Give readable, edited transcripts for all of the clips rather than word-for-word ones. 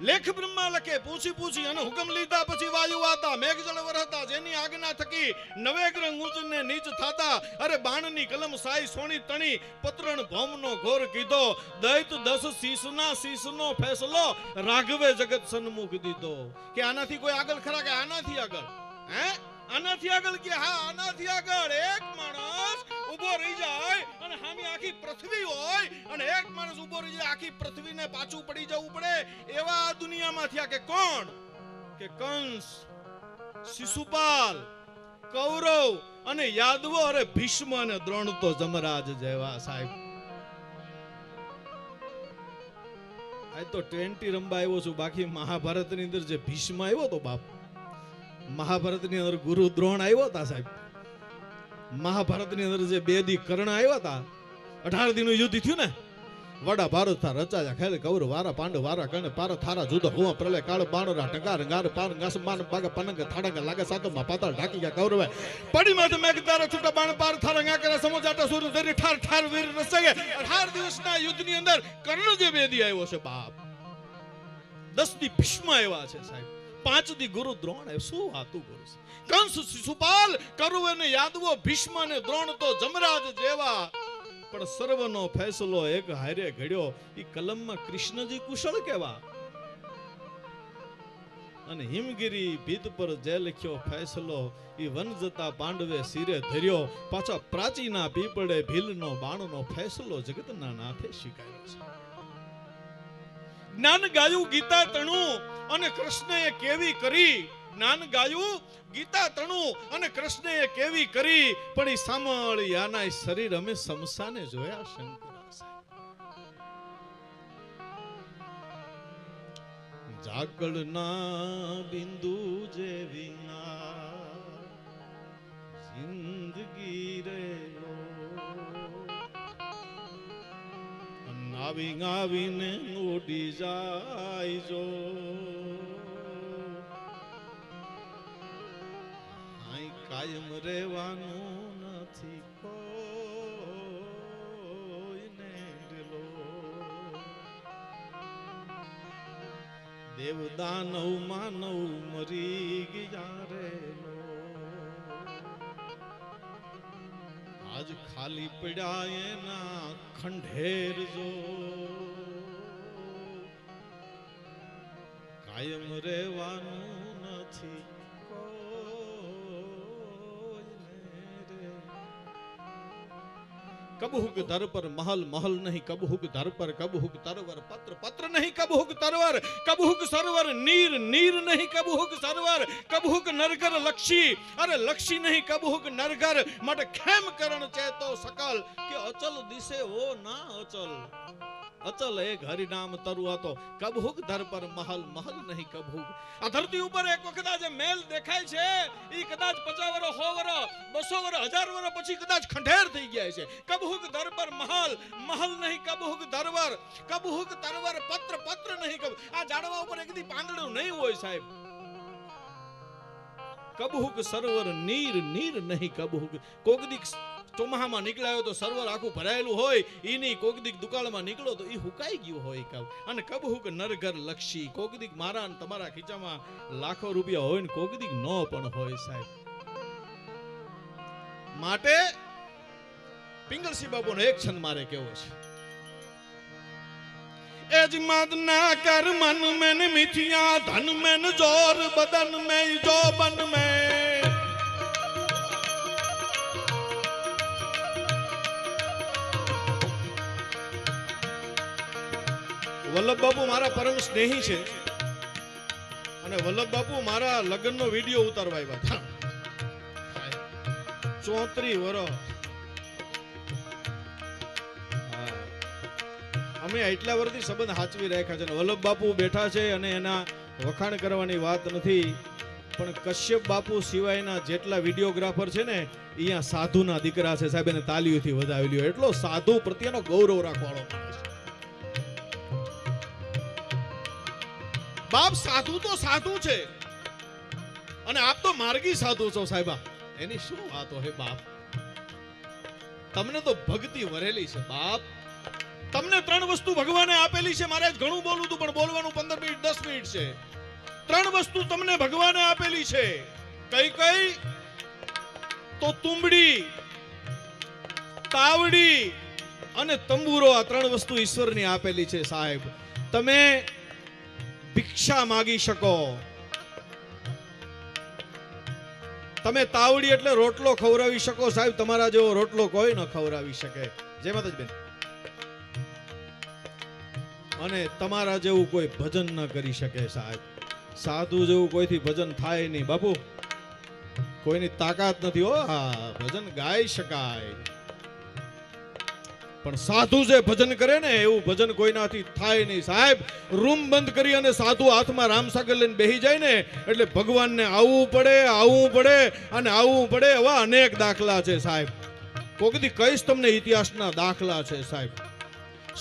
લેખ બ્રહ્મા લખે પૂછી પૂછી અને હુકમ લીધા પછી વાયુ આતા મેઘજળ વરહતા જેની આજ્ઞા થકી નવે ગ્રહ ઊંચ ને નીચ થાતા અરે બાણની કલમ સાઈ સોની તણી પત્રણ ભૌમનો ઘોર કીધો દૈત 10 શીશનો ફેસલો રાઘવે જગત સન્મુખ દીધો કે આનાથી કોઈ આગળ ખરા કે આનાથી આગળ હે આનાથી આગળ કે હા આનાથી આગળ એક માણસ ઊભો રહી જાય અને હામી આખી પૃથ્વી હોય અને એક માણસ ઊભો રહી જાય આખી પૃથ્વીને પાછું પડી જવું પડે એવા આ દુનિયામાં થયા કે કોણ કે કંસ શિશુપાલ કૌરવ અને યાદવો અરે ભીષ્મ અને દ્રોણ તો જમરાજ જેવા સાહેબ આ તો 20 રંબા આવ્યો છું બાકી મહાભારતની અંદર જે ભીષ્મ આવ્યો તો બાપ મહાભારતની અંદર ગુરુ દ્રોણ આવ્યો હતા સાહેબ મહાભારતની અંદર જે 2 દી કર્ણ આવ્યા હતા 18 દીનું યુદ્ધ થયું ને વડા ભારત થા રચાયા ખેલ કૌર વારા પાંડવ વારા કર્ણ પાર થારા જુદો હુવા પ્રલય કાળ બાણરા ટંકાર ગાર પાર ગાસ માન બાગા પનંગ થાડંગ લાગે સાતમાં પાતાળ ઢાકી ગયા કૌરવે પડી માથે મેઘતારા છૂટા બાણ પાર થારા ગાકરા સમજાટા સૂર ધરી ઠાર ઠાર વીર રસગે 18 દિવસના યુદ્ધની અંદર કર્ણ જે 2 દી આવ્યો છે બાપ 10 દી ભીષ્મ આવ્યા છે સાહેબ 5 દી ગુરુ દ્રોણ આવ્યો શું વાતું કરું કંસ શિશુપાલ કૌરવ અને યાદવો ભીષ્મ અને દ્રોણ તો જમરાજ જેવા પણ સર્વનો ફેસલો એક હારે ઘડ્યો ઈ કલમમાં કૃષ્ણજી કુશળ કેવા અને હિમગીરી ભીત પર જે લખ્યો ફેસલો ઈ વન જતા પાંડવે સિરે ધર્યો પાછા પ્રાચીના પીપળે ભીલનો બાણનો ફેસલો જગતના નાથે શીખાયો છે જ્ઞાન ગાયું ગીતા તણું અને કૃષ્ણએ કેવી કરી જ્ઞાન ગાયું ગીતા તણું અને કૃષ્ણએ કેવી કરી પણ ઈ સાંભળી આના શરીર અમે સમસાને જોયા શંકરા જાગળના બિંદુ જેવી ના જિંદગી રેલો નાવી ગાવીને ઉડી જાય જો કાયમ રહેવાનું નથી કોઈને રેલો દેવ દાનવ માનવ મરી ગયા રેલો આજ ખાલી પડ્યા એના ખંડેર જો કાયમ રહેવાનું નથી કબહુક દર પર महल महल नहीं कबहुक दर पर कबहुक तरवर पत्र पत्र नहीं कबहुक तरवर कबहुक सरवर नीर नीर नहीं कबहुक सरवर कबहुक नरगर लक्षी अरे लक्षी नहीं कबहुक नरगर मट खेम करण चेतो सकल के अचल दिसे वो ना अचल अचल एक हरि नाम तरुआ तो कबहुक दर पर महल महल नहीं कबहुक आ धरती ऊपर एक वखत आज मेल देखाय छे ई कदाच 50 વર્ષ 100 વર્ષ 200 વર્ષ 1000 વર્ષ પછી કદાચ ખંડેર થઈ ગયા છે कबहुक दर पर महल महल नहीं कबहुक दरवर कबहुक तरवर पत्र पत्र नहीं कब आ जाड़वा ऊपर एक दी પાંદડું નહીં હોય સાહેબ कबहुक सरवर नीर नीर नहीं कबहुक कोगदीक ચોમાહામાં નીકળ્યો તો સર્વર આખું ભરાયેલું હોય ઈની કોગદીક દુકાળમાં નીકળો તો ઈ હુકાઈ ગયું હોય કાવ અને કબહુક નરગર લક્ષી કોગદીક મારા ને તમારા ખીચામાં લાખો રૂપિયા હોય ને કોગદીક નો પણ હોય સાહેબ માટે પિંગલસિંહ બાબુનો એક છંદ મારે કેવો છે एजमाद ना कर मन में मिठिया धन में जोर बदन में जो बन में વલ્લભ બાપુ મારા પરમ સ્નેહી છે અને વલ્લભ બાપુ મારા લગ્નનો વિડિયો ઉતારવા આવ્યા હતા 34 વર્ષ અમે એટલા વર્ષથી સંબંધ સાચવી રાખ્યા છે વલ્લભ બાપુ બેઠા છે અને એના વખાણ કરવાની વાત નથી પણ કશ્યપ બાપુ સિવાયના જેટલા વિડિયોગ્રાફર છે ને અહીંયા સાધુના દીકરા છે સાહેબ એને તાલીઓથી વધાવી લ્યો એટલો સાધુ પ્રત્યેનો ગૌરવ રાખવાળો માણસ બાપ સાધુ તો સાધુ છે અને આપ તો માર્ગી સાધુ છો સાહેબા એની શું વાતો હે બાપ તમને તો ભક્તિ વરેલી છે બાપ તમને 3 વસ્તુ ભગવાને આપેલી છે મારે ઘણું બોલવું હતું પણ બોલવાનું 15 મિનિટ 10 મિનિટ છે. 3 વસ્તુ તમને ભગવાને આપેલી છે. કઈ કઈ? તો તુંબડી, તાવડી અને તંબુરો. આ 3 વસ્તુ ઈશ્વરની આપેલી છે સાહેબ. તમે ભિક્ષા માગી શકો. તમે તાવડી એટલે રોટલો ખવડાવી શકો સાહેબ. તમારા જેવો રોટલો કોઈ ન ખવડાવી શકે. જય માતાજી બેન. અને તમારા જેવું કોઈ ભજન ન કરી શકે સાહેબ. સાધુ જેવું કોઈથી ભજન થાય નહીં બાપુ. કોઈની તાકાત નથી. હો હા, ભજન ગાઈ શકાય, પણ સાધુ જે ભજન કરે ને એવું ભજન કોઈનાથી થાય નહીં સાહેબ. રૂમ બંધ કરી અને સાધુ હાથમાં રામસાગર લઈને બેહી જાય ને એટલે ભગવાનને આવવું પડે અને આવવું પડે. એવા અનેક દાખલા છે સાહેબ. કોકદી કઈશ તમને ઇતિહાસના દાખલા છે સાહેબ.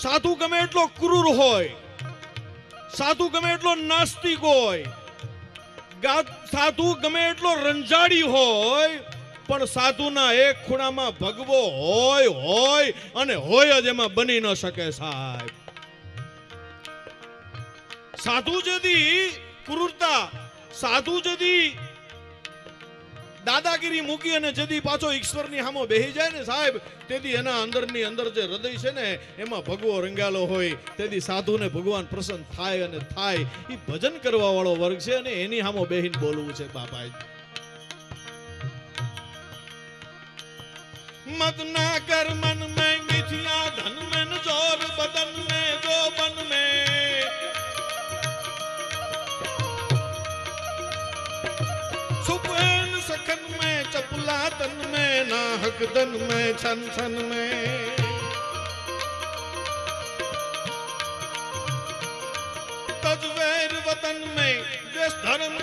સાધુ ગમે એટલો ક્રૂર હોય, સાધુ ગમે એટલો નાસ્તિક હોય, સાધુ ગમે એટલો રંજાડી હોય, પણ સાધુના એક ખૂણામાં ભગવો હોય અને હોય જ એમાં બની ન શકે સાહેબ. સાધુ જદી ક્રૂરતા, સાધુ જદી દાદાગીરી મૂકી અને જદી પાછો ઈશ્વરની સામે બેહી જાય ને સાહેબ, તેથી એના અંદરની અંદર જે હૃદય છે ને એમાં ભગવો રંગાલો હોય. તેથી સાધુને ભગવાન પ્રસન્ન થાય અને થાય. એ ભજન કરવા વાળો વર્ગ છે અને એની સામે બેહીને બોલવું છે બાપા. मत ना कर मन में मिथिया धन में जोर बदन में जो बन में सुपन सखन में चपला तन में नाहक दन में छन छन में तजवेर वतन में देश धर्म